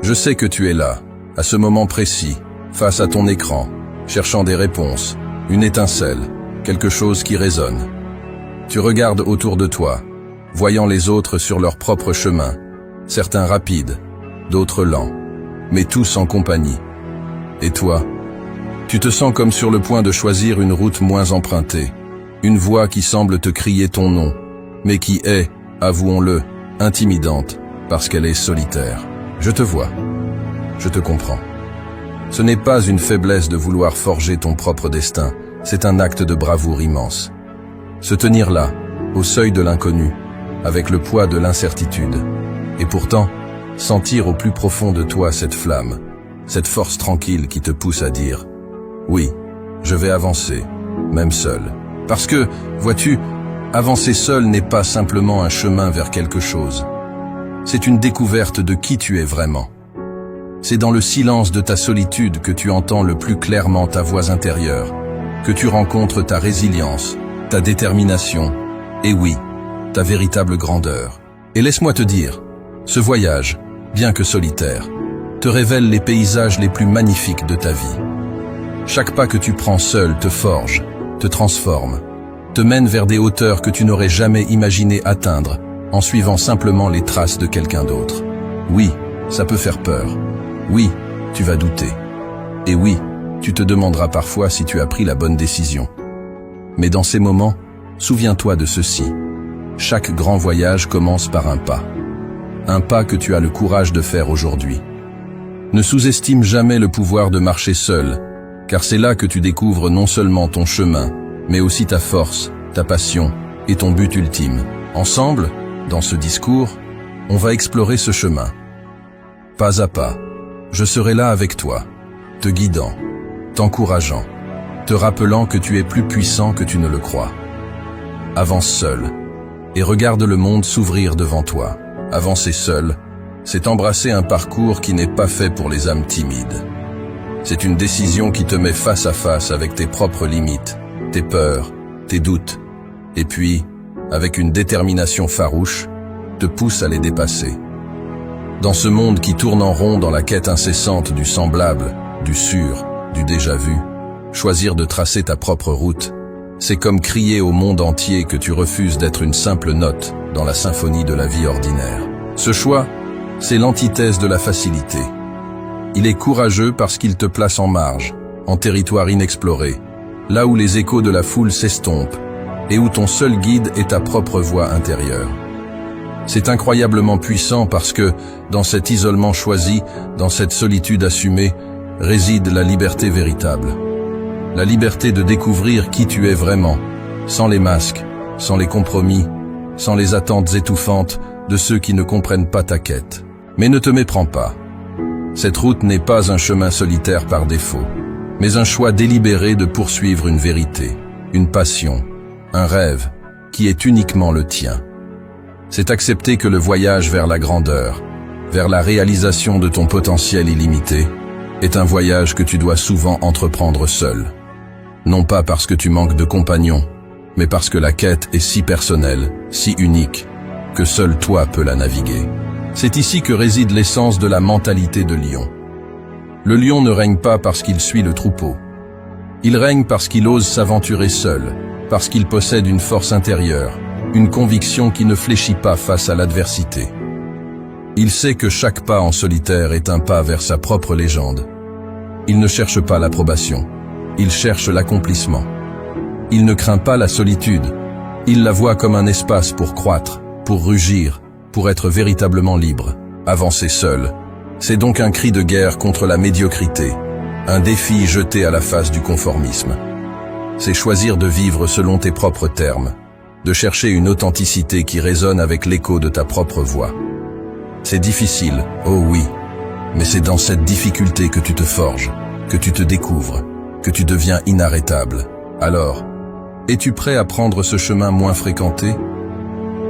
Je sais que tu es là, à ce moment précis, face à ton écran, cherchant des réponses, une étincelle, quelque chose qui résonne. Tu regardes autour de toi, voyant les autres sur leur propre chemin, certains rapides, d'autres lents, mais tous en compagnie. Et toi, tu te sens comme sur le point de choisir une route moins empruntée, une voie qui semble te crier ton nom, mais qui est, avouons-le, intimidante, parce qu'elle est solitaire. Je te vois, je te comprends. Ce n'est pas une faiblesse de vouloir forger ton propre destin, c'est un acte de bravoure immense. Se tenir là, au seuil de l'inconnu, avec le poids de l'incertitude, et pourtant, sentir au plus profond de toi cette flamme, cette force tranquille qui te pousse à dire « Oui, je vais avancer, même seul ». Parce que, vois-tu, avancer seul n'est pas simplement un chemin vers quelque chose. C'est une découverte de qui tu es vraiment. C'est dans le silence de ta solitude que tu entends le plus clairement ta voix intérieure, que tu rencontres ta résilience, ta détermination, et oui, ta véritable grandeur. Et laisse-moi te dire, ce voyage, bien que solitaire, te révèle les paysages les plus magnifiques de ta vie. Chaque pas que tu prends seul te forge, te transforme, te mène vers des hauteurs que tu n'aurais jamais imaginé atteindre en suivant simplement les traces de quelqu'un d'autre. Oui, ça peut faire peur. Oui, tu vas douter. Et oui, tu te demanderas parfois si tu as pris la bonne décision. Mais dans ces moments, souviens-toi de ceci. Chaque grand voyage commence par un pas. Un pas que tu as le courage de faire aujourd'hui. Ne sous-estime jamais le pouvoir de marcher seul, car c'est là que tu découvres non seulement ton chemin, mais aussi ta force, ta passion et ton but ultime. Ensemble, dans ce discours, on va explorer ce chemin. Pas à pas, je serai là avec toi, te guidant, t'encourageant, te rappelant que tu es plus puissant que tu ne le crois. Avance seul, et regarde le monde s'ouvrir devant toi. Avancer seul, c'est embrasser un parcours qui n'est pas fait pour les âmes timides. C'est une décision qui te met face à face avec tes propres limites, tes peurs, tes doutes, et puis, avec une détermination farouche, te pousse à les dépasser. Dans ce monde qui tourne en rond dans la quête incessante du semblable, du sûr, du déjà-vu, choisir de tracer ta propre route, c'est comme crier au monde entier que tu refuses d'être une simple note dans la symphonie de la vie ordinaire. Ce choix, c'est l'antithèse de la facilité. Il est courageux parce qu'il te place en marge, en territoire inexploré, là où les échos de la foule s'estompent et où ton seul guide est ta propre voix intérieure. C'est incroyablement puissant parce que, dans cet isolement choisi, dans cette solitude assumée, réside la liberté véritable. La liberté de découvrir qui tu es vraiment, sans les masques, sans les compromis, sans les attentes étouffantes de ceux qui ne comprennent pas ta quête. Mais ne te méprends pas. Cette route n'est pas un chemin solitaire par défaut, mais un choix délibéré de poursuivre une vérité, une passion, un rêve, qui est uniquement le tien. C'est accepter que le voyage vers la grandeur, vers la réalisation de ton potentiel illimité, est un voyage que tu dois souvent entreprendre seul. Non pas parce que tu manques de compagnons, mais parce que la quête est si personnelle, si unique, que seul toi peux la naviguer. C'est ici que réside l'essence de la mentalité de lion. Le lion ne règne pas parce qu'il suit le troupeau. Il règne parce qu'il ose s'aventurer seul, parce qu'il possède une force intérieure, une conviction qui ne fléchit pas face à l'adversité. Il sait que chaque pas en solitaire est un pas vers sa propre légende. Il ne cherche pas l'approbation, il cherche l'accomplissement. Il ne craint pas la solitude, il la voit comme un espace pour croître, pour rugir, pour être véritablement libre. Avancer seul, c'est donc un cri de guerre contre la médiocrité, un défi jeté à la face du conformisme. C'est choisir de vivre selon tes propres termes, de chercher une authenticité qui résonne avec l'écho de ta propre voix. C'est difficile, oh oui, mais c'est dans cette difficulté que tu te forges, que tu te découvres, que tu deviens inarrêtable. Alors, es-tu prêt à prendre ce chemin moins fréquenté?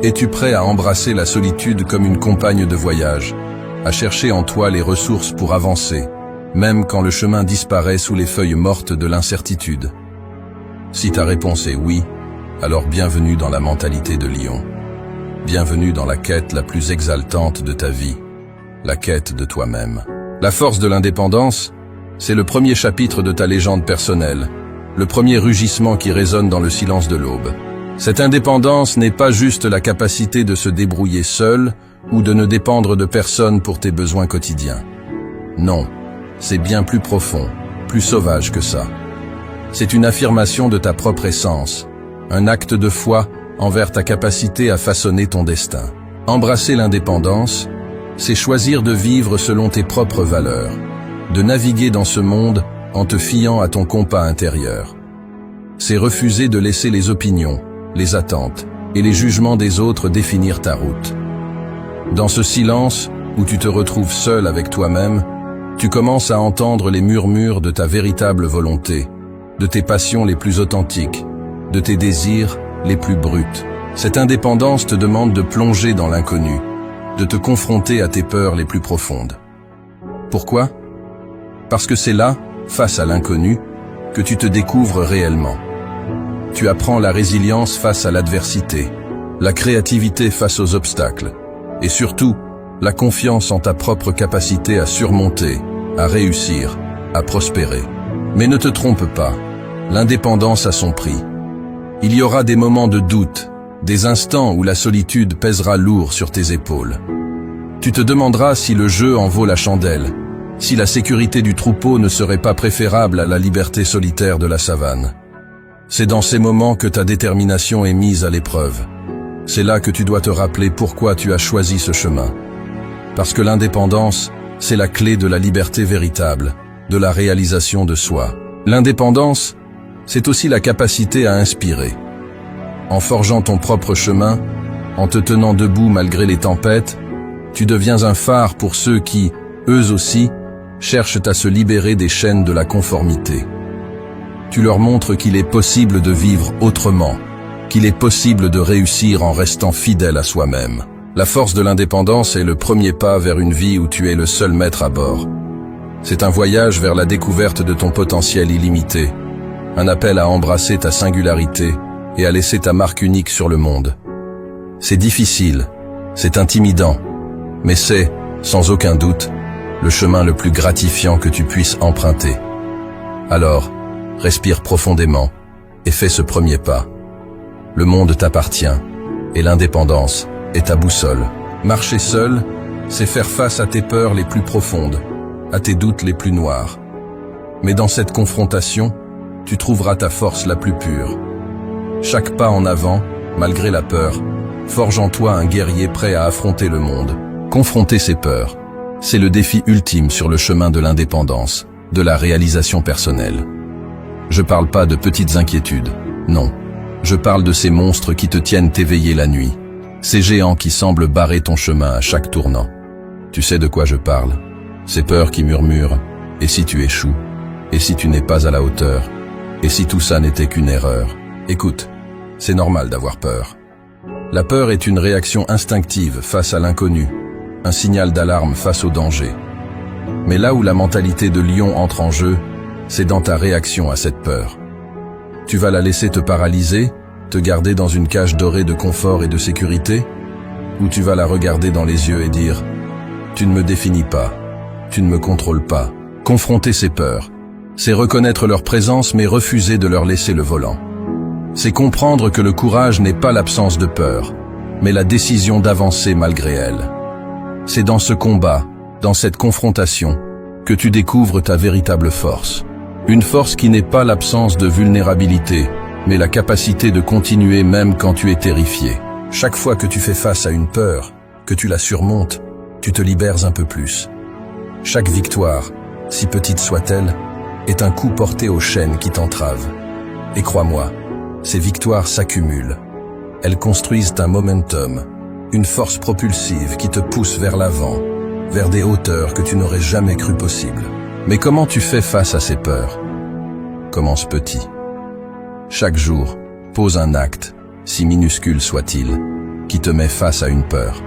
Es-tu prêt à embrasser la solitude comme une compagne de voyage, à chercher en toi les ressources pour avancer, même quand le chemin disparaît sous les feuilles mortes de l'incertitude? Si ta réponse est oui, alors bienvenue dans la mentalité de lion. Bienvenue dans la quête la plus exaltante de ta vie. la quête de toi-même. La force de l'indépendance, c'est le premier chapitre de ta légende personnelle, le premier rugissement qui résonne dans le silence de l'aube. Cette indépendance n'est pas juste la capacité de se débrouiller seul ou de ne dépendre de personne pour tes besoins quotidiens. Non, c'est bien plus profond, plus sauvage que ça. C'est une affirmation de ta propre essence, un acte de foi envers ta capacité à façonner ton destin. Embrasser l'indépendance, c'est choisir de vivre selon tes propres valeurs, de naviguer dans ce monde en te fiant à ton compas intérieur. C'est refuser de laisser les opinions, les attentes et les jugements des autres définir ta route. Dans ce silence où tu te retrouves seul avec toi-même, tu commences à entendre les murmures de ta véritable volonté, de tes passions les plus authentiques, de tes désirs les plus bruts. Cette indépendance te demande de plonger dans l'inconnu, de te confronter à tes peurs les plus profondes. Pourquoi ? Parce que c'est là, face à l'inconnu, que tu te découvres réellement. Tu apprends la résilience face à l'adversité, la créativité face aux obstacles, et surtout, la confiance en ta propre capacité à surmonter, à réussir, à prospérer. Mais ne te trompe pas, l'indépendance a son prix. Il y aura des moments de doute, des instants où la solitude pèsera lourd sur tes épaules. Tu te demanderas si le jeu en vaut la chandelle, si la sécurité du troupeau ne serait pas préférable à la liberté solitaire de la savane. C'est dans ces moments que ta détermination est mise à l'épreuve. C'est là que tu dois te rappeler pourquoi tu as choisi ce chemin. Parce que l'indépendance, c'est la clé de la liberté véritable, de la réalisation de soi. L'indépendance, c'est aussi la capacité à inspirer. En forgeant ton propre chemin, en te tenant debout malgré les tempêtes, tu deviens un phare pour ceux qui, eux aussi, cherchent à se libérer des chaînes de la conformité. Tu leur montres qu'il est possible de vivre autrement, qu'il est possible de réussir en restant fidèle à soi-même. La force de l'indépendance est le premier pas vers une vie où tu es le seul maître à bord. C'est un voyage vers la découverte de ton potentiel illimité, un appel à embrasser ta singularité et à laisser ta marque unique sur le monde. C'est difficile, c'est intimidant, mais c'est, sans aucun doute, le chemin le plus gratifiant que tu puisses emprunter. Alors, respire profondément et fais ce premier pas. Le monde t'appartient et l'indépendance est ta boussole. Marcher seul, c'est faire face à tes peurs les plus profondes, à tes doutes les plus noirs. Mais dans cette confrontation, tu trouveras ta force la plus pure. Chaque pas en avant, malgré la peur, forge en toi un guerrier prêt à affronter le monde. Confronter ses peurs, c'est le défi ultime sur le chemin de l'indépendance, de la réalisation personnelle. Je parle pas de petites inquiétudes, non. Je parle de ces monstres qui te tiennent éveillé la nuit, ces géants qui semblent barrer ton chemin à chaque tournant. Tu sais de quoi je parle, ces peurs qui murmurent, et si tu échoues, et si tu n'es pas à la hauteur, et si tout ça n'était qu'une erreur. Écoute, c'est normal d'avoir peur. La peur est une réaction instinctive face à l'inconnu, un signal d'alarme face au danger. Mais là où la mentalité de lion entre en jeu, c'est dans ta réaction à cette peur. Tu vas la laisser te paralyser, te garder dans une cage dorée de confort et de sécurité, ou tu vas la regarder dans les yeux et dire « Tu ne me définis pas, tu ne me contrôles pas ». Confronter ces peurs, c'est reconnaître leur présence mais refuser de leur laisser le volant. C'est comprendre que le courage n'est pas l'absence de peur, mais la décision d'avancer malgré elle. C'est dans ce combat, dans cette confrontation, que tu découvres ta véritable force. Une force qui n'est pas l'absence de vulnérabilité, mais la capacité de continuer même quand tu es terrifié. Chaque fois que tu fais face à une peur, que tu la surmontes, tu te libères un peu plus. Chaque victoire, si petite soit-elle, est un coup porté aux chaînes qui t'entravent. Et crois-moi, ces victoires s'accumulent. Elles construisent un momentum, une force propulsive qui te pousse vers l'avant, vers des hauteurs que tu n'aurais jamais cru possibles. Mais comment tu fais face à ces peurs ? Commence petit. Chaque jour, pose un acte, si minuscule soit-il, qui te met face à une peur.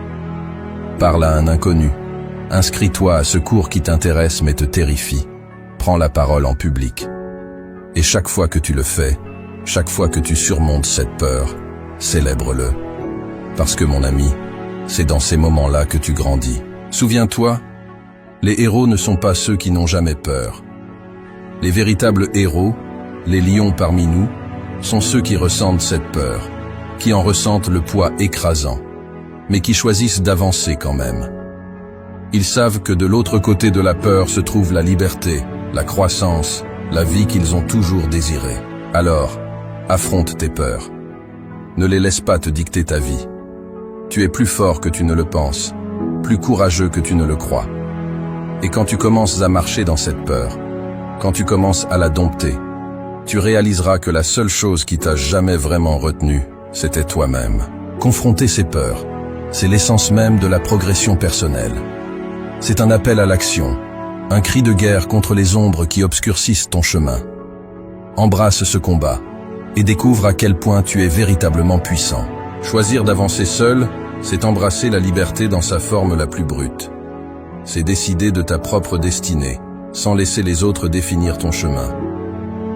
Parle à un inconnu. Inscris-toi à ce cours qui t'intéresse mais te terrifie. Prends la parole en public. Et chaque fois que tu le fais, chaque fois que tu surmontes cette peur, célèbre-le. Parce que mon ami, c'est dans ces moments-là que tu grandis. Souviens-toi, les héros ne sont pas ceux qui n'ont jamais peur. Les véritables héros, les lions parmi nous, sont ceux qui ressentent cette peur, qui en ressentent le poids écrasant, mais qui choisissent d'avancer quand même. Ils savent que de l'autre côté de la peur se trouve la liberté, la croissance, la vie qu'ils ont toujours désirée. Alors, affronte tes peurs. Ne les laisse pas te dicter ta vie. Tu es plus fort que tu ne le penses, plus courageux que tu ne le crois. Et quand tu commences à marcher dans cette peur, quand tu commences à la dompter, tu réaliseras que la seule chose qui t'a jamais vraiment retenu, c'était toi-même. Confronter ces peurs, c'est l'essence même de la progression personnelle. C'est un appel à l'action, un cri de guerre contre les ombres qui obscurcissent ton chemin. Embrasse ce combat et découvre à quel point tu es véritablement puissant. Choisir d'avancer seul, c'est embrasser la liberté dans sa forme la plus brute. C'est décider de ta propre destinée, sans laisser les autres définir ton chemin.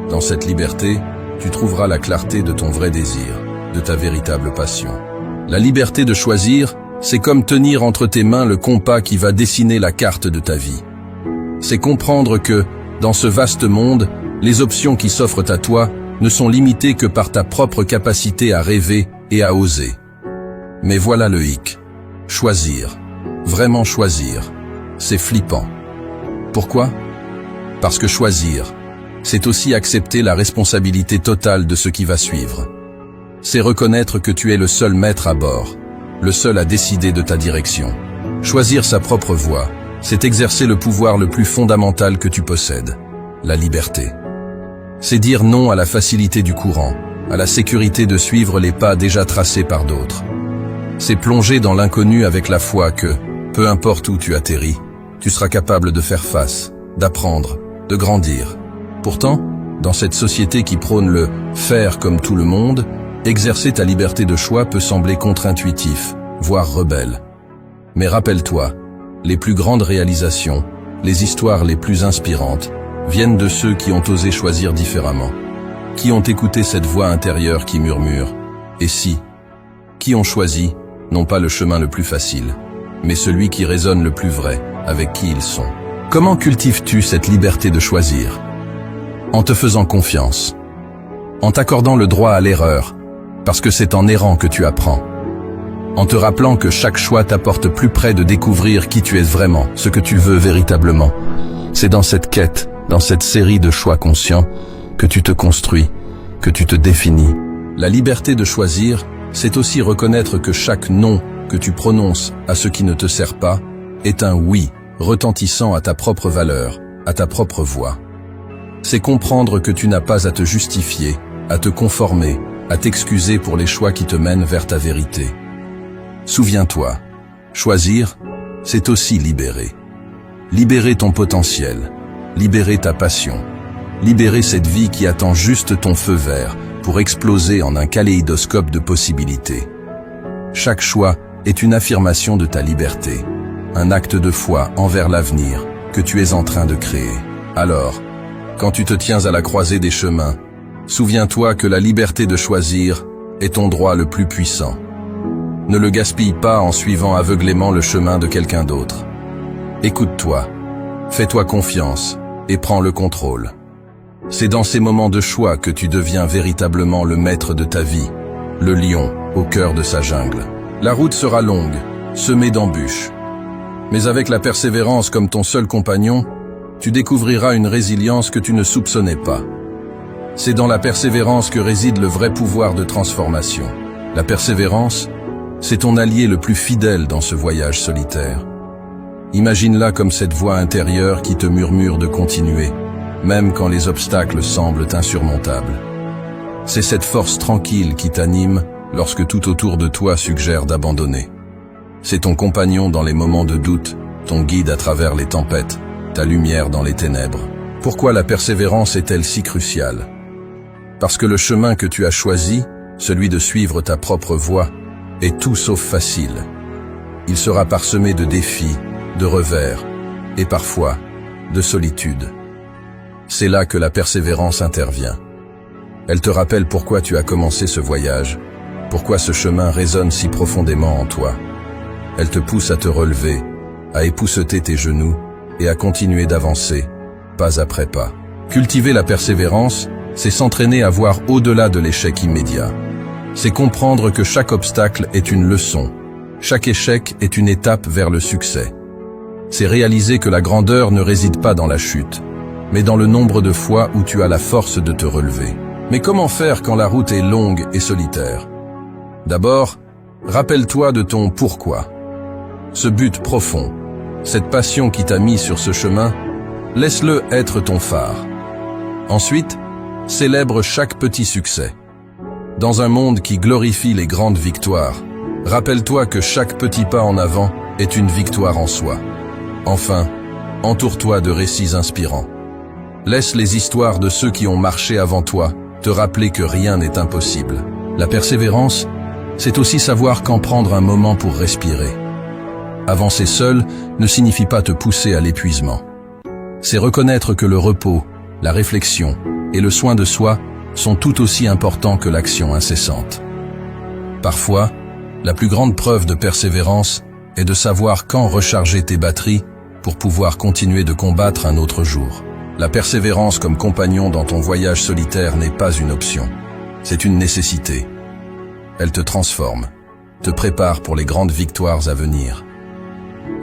Dans cette liberté, tu trouveras la clarté de ton vrai désir, de ta véritable passion. La liberté de choisir, c'est comme tenir entre tes mains le compas qui va dessiner la carte de ta vie. C'est comprendre que, dans ce vaste monde, les options qui s'offrent à toi ne sont limitées que par ta propre capacité à rêver et à oser. Mais voilà le hic. Choisir, vraiment choisir, c'est flippant. Pourquoi ? Parce que choisir, c'est aussi accepter la responsabilité totale de ce qui va suivre. C'est reconnaître que tu es le seul maître à bord, le seul à décider de ta direction. Choisir sa propre voie, c'est exercer le pouvoir le plus fondamental que tu possèdes, la liberté. C'est dire non à la facilité du courant, à la sécurité de suivre les pas déjà tracés par d'autres. C'est plonger dans l'inconnu avec la foi que, peu importe où tu atterris, tu seras capable de faire face, d'apprendre, de grandir. Pourtant, dans cette société qui prône le « faire comme tout le monde », exercer ta liberté de choix peut sembler contre-intuitif, voire rebelle. Mais rappelle-toi, les plus grandes réalisations, les histoires les plus inspirantes, viennent de ceux qui ont osé choisir différemment, qui ont écouté cette voix intérieure qui murmure « et si ?» qui ont choisi, non pas le chemin le plus facile, mais celui qui résonne le plus vrai avec qui ils sont. Comment cultives-tu cette liberté de choisir ? En te faisant confiance, en t'accordant le droit à l'erreur, parce que c'est en errant que tu apprends, en te rappelant que chaque choix t'apporte plus près de découvrir qui tu es vraiment, ce que tu veux véritablement. C'est dans cette quête, dans cette série de choix conscients, que tu te construis, que tu te définis. La liberté de choisir, c'est aussi reconnaître que chaque non que tu prononces à ce qui ne te sert pas est un oui retentissant à ta propre valeur, à ta propre voix. C'est comprendre que tu n'as pas à te justifier, à te conformer, à t'excuser pour les choix qui te mènent vers ta vérité. Souviens-toi, choisir, c'est aussi libérer. Libérer ton potentiel, libérer ta passion, libérer cette vie qui attend juste ton feu vert pour exploser en un kaléidoscope de possibilités. Chaque choix est une affirmation de ta liberté, un acte de foi envers l'avenir que tu es en train de créer. Alors, quand tu te tiens à la croisée des chemins, souviens-toi que la liberté de choisir est ton droit le plus puissant. Ne le gaspille pas en suivant aveuglément le chemin de quelqu'un d'autre. Écoute-toi, fais-toi confiance et prends le contrôle. C'est dans ces moments de choix que tu deviens véritablement le maître de ta vie, le lion au cœur de sa jungle. La route sera longue, semée d'embûches. Mais avec la persévérance comme ton seul compagnon, tu découvriras une résilience que tu ne soupçonnais pas. C'est dans la persévérance que réside le vrai pouvoir de transformation. La persévérance, c'est ton allié le plus fidèle dans ce voyage solitaire. Imagine-la comme cette voix intérieure qui te murmure de continuer, même quand les obstacles semblent insurmontables. C'est cette force tranquille qui t'anime lorsque tout autour de toi suggère d'abandonner. C'est ton compagnon dans les moments de doute, ton guide à travers les tempêtes, ta lumière dans les ténèbres. Pourquoi la persévérance est-elle si cruciale ? Parce que le chemin que tu as choisi, celui de suivre ta propre voie, est tout sauf facile. Il sera parsemé de défis, de revers, et parfois, de solitude. C'est là que la persévérance intervient. Elle te rappelle pourquoi tu as commencé ce voyage, pourquoi ce chemin résonne si profondément en toi. Elle te pousse à te relever, à épousseter tes genoux et à continuer d'avancer, pas après pas. Cultiver la persévérance, c'est s'entraîner à voir au-delà de l'échec immédiat. C'est comprendre que chaque obstacle est une leçon, chaque échec est une étape vers le succès. C'est réaliser que la grandeur ne réside pas dans la chute, mais dans le nombre de fois où tu as la force de te relever. Mais comment faire quand la route est longue et solitaire? D'abord, rappelle-toi de ton pourquoi. Ce but profond, cette passion qui t'a mis sur ce chemin, laisse-le être ton phare. Ensuite, célèbre chaque petit succès. Dans un monde qui glorifie les grandes victoires, rappelle-toi que chaque petit pas en avant est une victoire en soi. Enfin, entoure-toi de récits inspirants. Laisse les histoires de ceux qui ont marché avant toi te rappeler que rien n'est impossible. La persévérance, c'est aussi savoir quand prendre un moment pour respirer. Avancer seul ne signifie pas te pousser à l'épuisement. C'est reconnaître que le repos, la réflexion et le soin de soi sont tout aussi importants que l'action incessante. Parfois, la plus grande preuve de persévérance est de savoir quand recharger tes batteries pour pouvoir continuer de combattre un autre jour. La persévérance comme compagnon dans ton voyage solitaire n'est pas une option, c'est une nécessité. Elle te transforme, te prépare pour les grandes victoires à venir.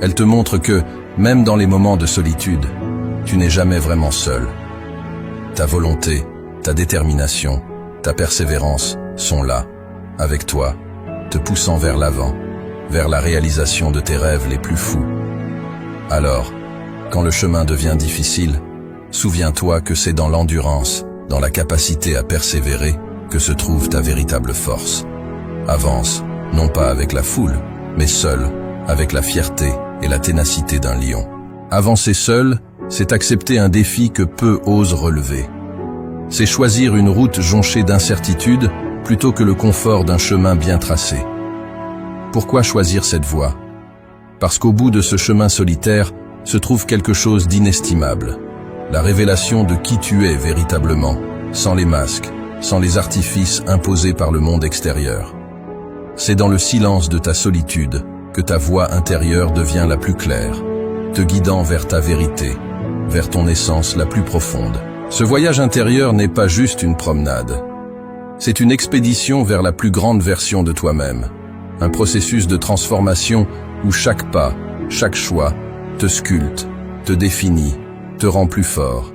Elle te montre que, même dans les moments de solitude, tu n'es jamais vraiment seul. Ta volonté, ta détermination, ta persévérance sont là, avec toi, te poussant vers l'avant, vers la réalisation de tes rêves les plus fous. Alors, quand le chemin devient difficile, souviens-toi que c'est dans l'endurance, dans la capacité à persévérer, que se trouve ta véritable force. Avance, non pas avec la foule, mais seul, avec la fierté et la ténacité d'un lion. Avancer seul, c'est accepter un défi que peu osent relever. C'est choisir une route jonchée d'incertitudes plutôt que le confort d'un chemin bien tracé. Pourquoi choisir cette voie? Parce qu'au bout de ce chemin solitaire se trouve quelque chose d'inestimable. La révélation de qui tu es véritablement, sans les masques, sans les artifices imposés par le monde extérieur. C'est dans le silence de ta solitude que ta voix intérieure devient la plus claire, te guidant vers ta vérité, vers ton essence la plus profonde. Ce voyage intérieur n'est pas juste une promenade. C'est une expédition vers la plus grande version de toi-même, un processus de transformation où chaque pas, chaque choix, te sculpte, te définit, te rend plus fort.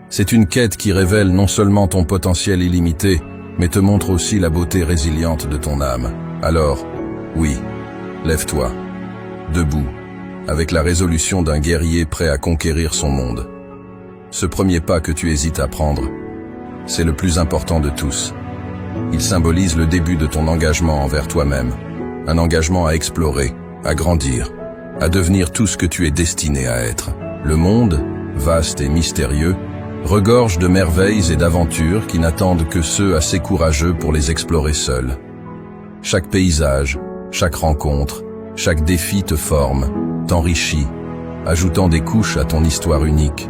C'est une quête qui révèle non seulement ton potentiel illimité, mais te montre aussi la beauté résiliente de ton âme. Alors, oui, lève-toi, debout, avec la résolution d'un guerrier prêt à conquérir son monde. Ce premier pas que tu hésites à prendre, c'est le plus important de tous. Il symbolise le début de ton engagement envers toi-même, un engagement à explorer, à grandir, à devenir tout ce que tu es destiné à être. Le monde, vaste et mystérieux, regorge de merveilles et d'aventures qui n'attendent que ceux assez courageux pour les explorer seuls. Chaque paysage, chaque rencontre, chaque défi te forme, t'enrichit, ajoutant des couches à ton histoire unique.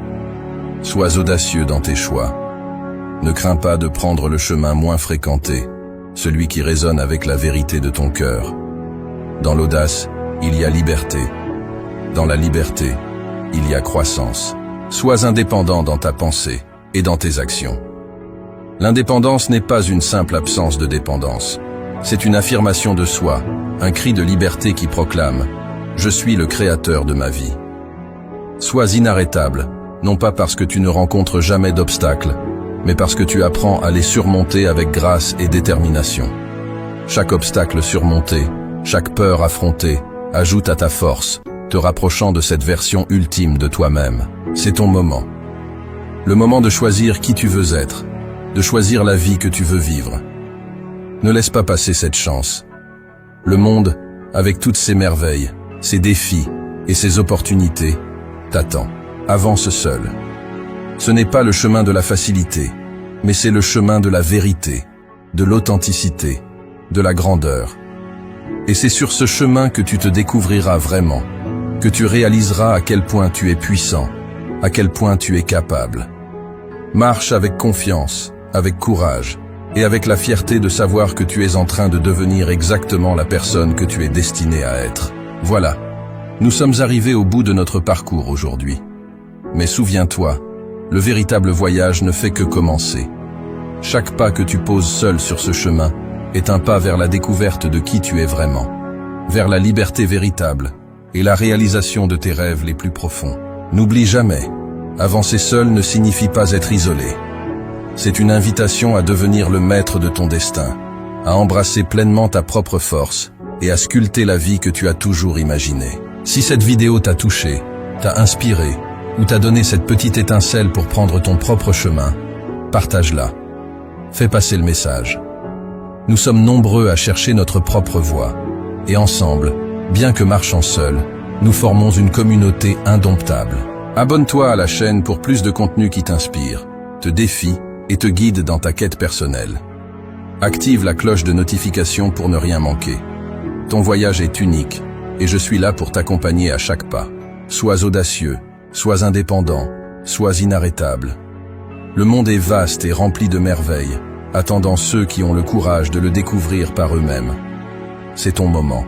Sois audacieux dans tes choix. Ne crains pas de prendre le chemin moins fréquenté, celui qui résonne avec la vérité de ton cœur. Dans l'audace, il y a liberté. Dans la liberté, il y a croissance. Sois indépendant dans ta pensée et dans tes actions. L'indépendance n'est pas une simple absence de dépendance. C'est une affirmation de soi, un cri de liberté qui proclame « Je suis le créateur de ma vie ». Sois inarrêtable, non pas parce que tu ne rencontres jamais d'obstacles, mais parce que tu apprends à les surmonter avec grâce et détermination. Chaque obstacle surmonté, chaque peur affrontée, ajoute à ta force, te rapprochant de cette version ultime de toi-même. C'est ton moment. Le moment de choisir qui tu veux être, de choisir la vie que tu veux vivre. Ne laisse pas passer cette chance. Le monde, avec toutes ses merveilles, ses défis et ses opportunités, t'attend. Avance seul. Ce n'est pas le chemin de la facilité, mais c'est le chemin de la vérité, de l'authenticité, de la grandeur. Et c'est sur ce chemin que tu te découvriras vraiment, que tu réaliseras à quel point tu es puissant, à quel point tu es capable. Marche avec confiance, avec courage, et avec la fierté de savoir que tu es en train de devenir exactement la personne que tu es destiné à être. Voilà, Nous sommes arrivés au bout de notre parcours aujourd'hui. Mais souviens-toi, le véritable voyage ne fait que commencer. Chaque pas que tu poses seul sur ce chemin est un pas vers la découverte de qui tu es vraiment, vers la liberté véritable et la réalisation de tes rêves les plus profonds. N'oublie jamais, avancer seul ne signifie pas être isolé. C'est une invitation à devenir le maître de ton destin, à embrasser pleinement ta propre force et à sculpter la vie que tu as toujours imaginée. Si cette vidéo t'a touché, t'a inspiré ou t'a donné cette petite étincelle pour prendre ton propre chemin, partage-la. Fais passer le message. Nous sommes nombreux à chercher notre propre voie. Et ensemble, bien que marchant seuls, nous formons une communauté indomptable. Abonne-toi à la chaîne pour plus de contenu qui t'inspire, te défie et te guide dans ta quête personnelle. Active la cloche de notification pour ne rien manquer. Ton voyage est unique et je suis là pour t'accompagner à chaque pas. Sois audacieux, sois indépendant, sois inarrêtable. Le monde est vaste et rempli de merveilles, attendant ceux qui ont le courage de le découvrir par eux-mêmes. C'est ton moment.